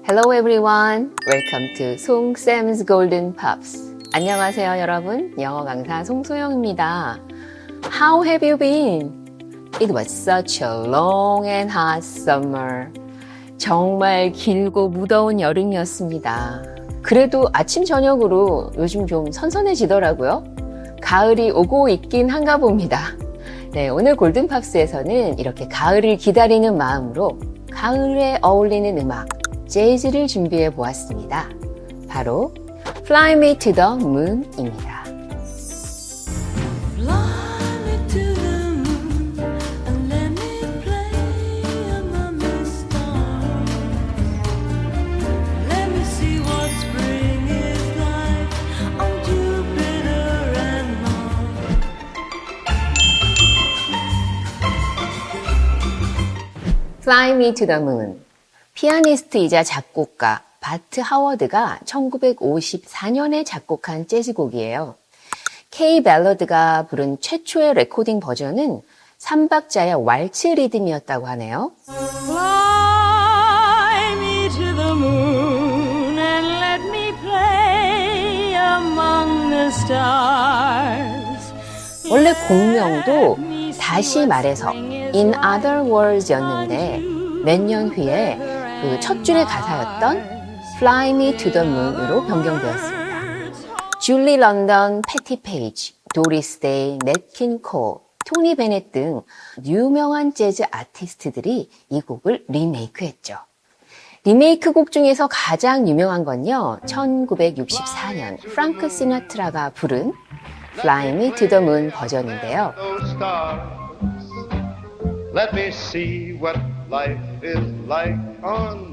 Hello everyone. Welcome to 송쌤's Golden Pops. 안녕하세요 여러분. 영어 강사 송소영입니다. How have you been? It was such a long and hot summer. 정말 길고 무더운 여름이었습니다. 그래도 아침 저녁으로 요즘 좀 선선해지더라고요. 가을이 오고 있긴 한가 봅니다. 네, 오늘 골든팝스에서는 이렇게 가을을 기다리는 마음으로 가을에 어울리는 음악, 재즈를 준비해 보았습니다. 바로 Fly Me to the Moon입니다. Fly Me to the Moon. 피아니스트이자 작곡가 바트 하워드가 1954년에 작곡한 재즈곡이에요. K 벨러드가 부른 최초의 레코딩 버전은 3박자의 왈츠 리듬이었다고 하네요. Fly me to the moon and let me play among the stars. 원래 곡명도 다시 말해서 In Other Words였는데 몇 년 후에 그 첫 줄의 가사였던 Fly Me to the Moon으로 변경되었습니다. 줄리 런던, 패티 페이지, 도리스 데이, 넷 킨 콜, 토니 베넷 등 유명한 재즈 아티스트들이 이 곡을 리메이크했죠. 리메이크 곡 중에서 가장 유명한 건요, 1964년 프랑크 시나트라가 부른 Fly Me to the Moon 버전인데요. Let me see what life is like on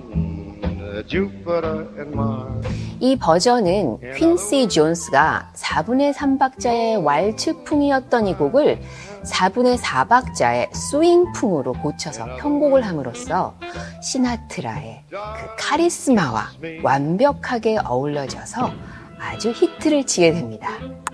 Jupiter and Mars. 이 버전은 퀸시 존스가 4분의 3박자의 왈츠풍이었던 이 곡을 4분의 4박자의 스윙풍으로 고쳐서 편곡을 함으로써 시나트라의 그 카리스마와 완벽하게 어우러져서 아주 히트를 치게 됩니다.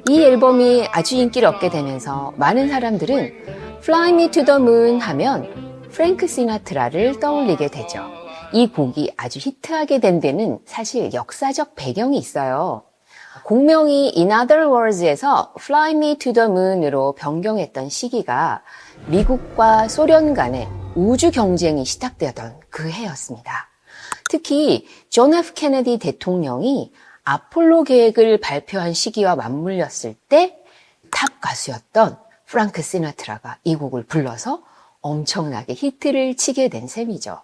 이 앨범이 아주 인기를 얻게 되면서 많은 사람들은 Fly Me to the Moon 하면 프랭크 시나트라를 떠올리게 되죠. 이 곡이 아주 히트하게 된 데는 사실 역사적 배경이 있어요. 곡명이 In Other Words에서 Fly Me to the Moon으로 변경했던 시기가 미국과 소련 간의 우주 경쟁이 시작되었던 그 해였습니다. 특히 존 F 케네디 대통령이 아폴로 계획을 발표한 시기와 맞물렸을 때 탑 가수였던 프랑크 시나트라가 이 곡을 불러서 엄청나게 히트를 치게 된 셈이죠.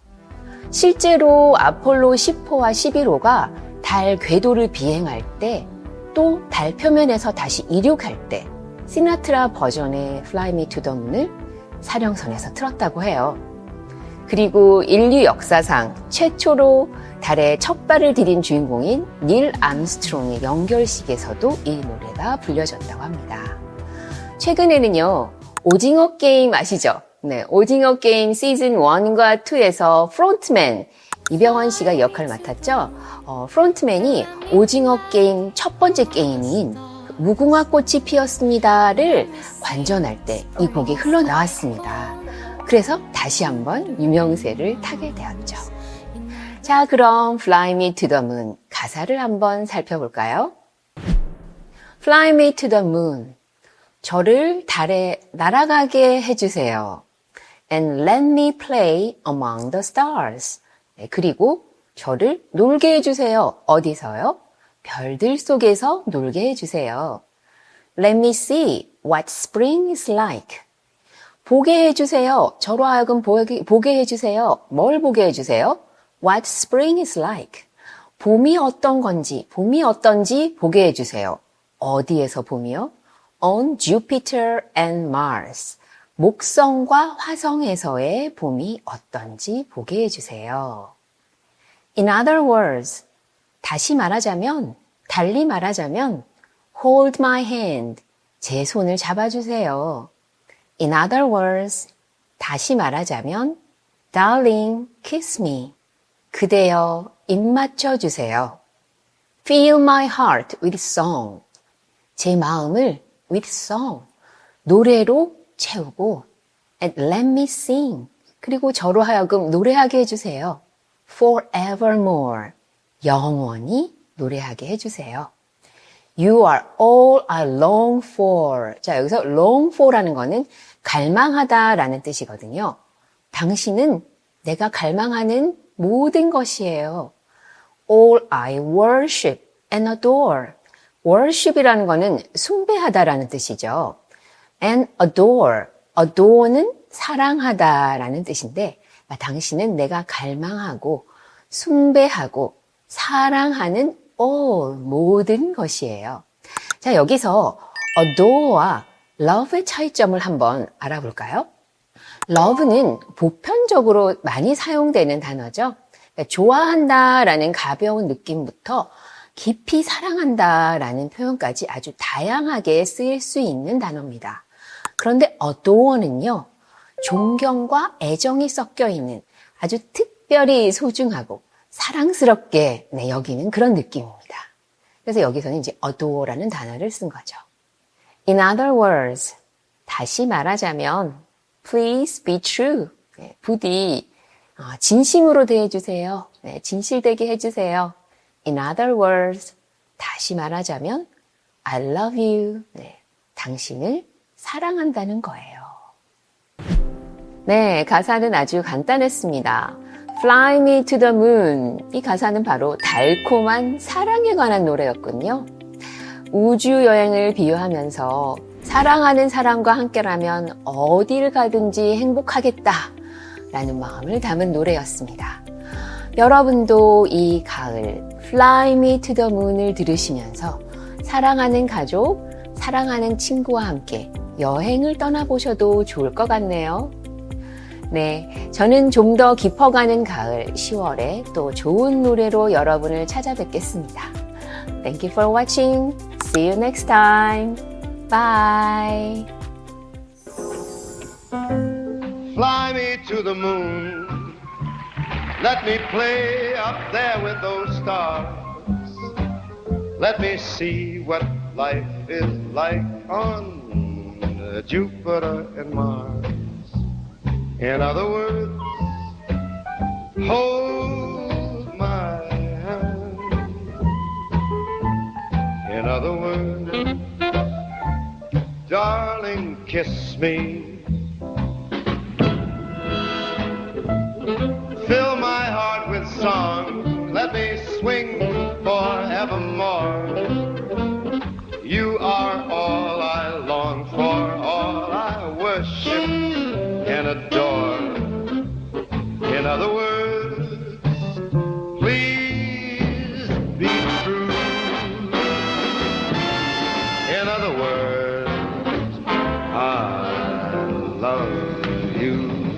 실제로 아폴로 10호와 11호가 달 궤도를 비행할 때 또 달 표면에서 다시 이륙할 때 시나트라 버전의 Fly Me to the Moon을 사령선에서 틀었다고 해요. 그리고 인류 역사상 최초로 달에 첫 발을 디딘 주인공인 닐 암스트롱의 연결식에서도 이 노래가 불려졌다고 합니다. 최근에는요, 오징어 게임 아시죠? 네, 오징어 게임 시즌 1과 2에서 프론트맨 이병헌 씨가 역할을 맡았죠. 프론트맨이 오징어 게임 첫 번째 게임인 무궁화 꽃이 피었습니다를 관전할 때 이 곡이 흘러나왔습니다. 그래서 다시 한번 유명세를 타게 되었죠. 자, 그럼 Fly Me to the Moon 가사를 한번 살펴볼까요? Fly me to the moon. 저를 달에 날아가게 해주세요. And let me play among the stars. 네, 그리고 저를 놀게 해주세요. 어디서요? 별들 속에서 놀게 해주세요. Let me see what spring is like. 보게 해주세요. 저로 하여금 보게 해주세요. 뭘 보게 해주세요? What spring is like. 봄이 어떤 건지, 봄이 어떤지 보게 해주세요. 어디에서 봄이요? On Jupiter and Mars. 목성과 화성에서의 봄이 어떤지 보게 해주세요. In other words, 다시 말하자면, 달리 말하자면, hold my hand. 제 손을 잡아주세요. In other words, 다시 말하자면, darling, kiss me. 그대여, 입 맞춰주세요. Fill my heart with song. 제 마음을 with song, 노래로 채우고 and let me sing, 그리고 저로 하여금 노래하게 해주세요. forevermore. 영원히 노래하게 해주세요. You are all I long for. 자, 여기서 long for라는 거는 갈망하다라는 뜻이거든요. 당신은 내가 갈망하는 모든 것이에요. All I worship and adore. worship이라는 거는 숭배하다라는 뜻이죠. and adore. adore는 사랑하다라는 뜻인데 당신은 내가 갈망하고 숭배하고 사랑하는 all, 모든 것이에요. 자, 여기서 adore와 love의 차이점을 한번 알아볼까요? love는 보편적으로 많이 사용되는 단어죠. 그러니까 좋아한다라는 가벼운 느낌부터 깊이 사랑한다라는 표현까지 아주 다양하게 쓰일 수 있는 단어입니다. 그런데 adore는요, 존경과 애정이 섞여 있는 아주 특별히 소중하고 사랑스럽게 여기는 그런 느낌입니다. 그래서 여기서는 이제 adore라는 단어를 쓴 거죠. In other words, 다시 말하자면 please be true. 부디 진심으로 대해주세요. 진실되게 해주세요. In other words, 다시 말하자면 I love you. 당신을 사랑한다는 거예요. 네, 가사는 아주 간단했습니다. Fly me to the moon. 이 가사는 바로 달콤한 사랑에 관한 노래였군요. 우주 여행을 비유하면서 사랑하는 사람과 함께라면 어딜 가든지 행복하겠다 라는 마음을 담은 노래였습니다. 여러분도 이 가을 Fly me to the moon을 들으시면서 사랑하는 가족, 사랑하는 친구와 함께 여행을 떠나보셔도 좋을 것 같네요. 네, 저는 좀 더 깊어가는 가을 10월에 또 좋은 노래로 여러분을 찾아뵙겠습니다. Thank you for watching. See you next time. Bye. Fly me to the moon. Let me play up there with those stars. Let me see what life is like on Jupiter and Mars. In other words, hold my hand. In other words, darling, kiss me. Fill my heart with song. Let me swing forevermore. You are all I long for, all I worship and adore. In other words, please be true. In other words, I love you.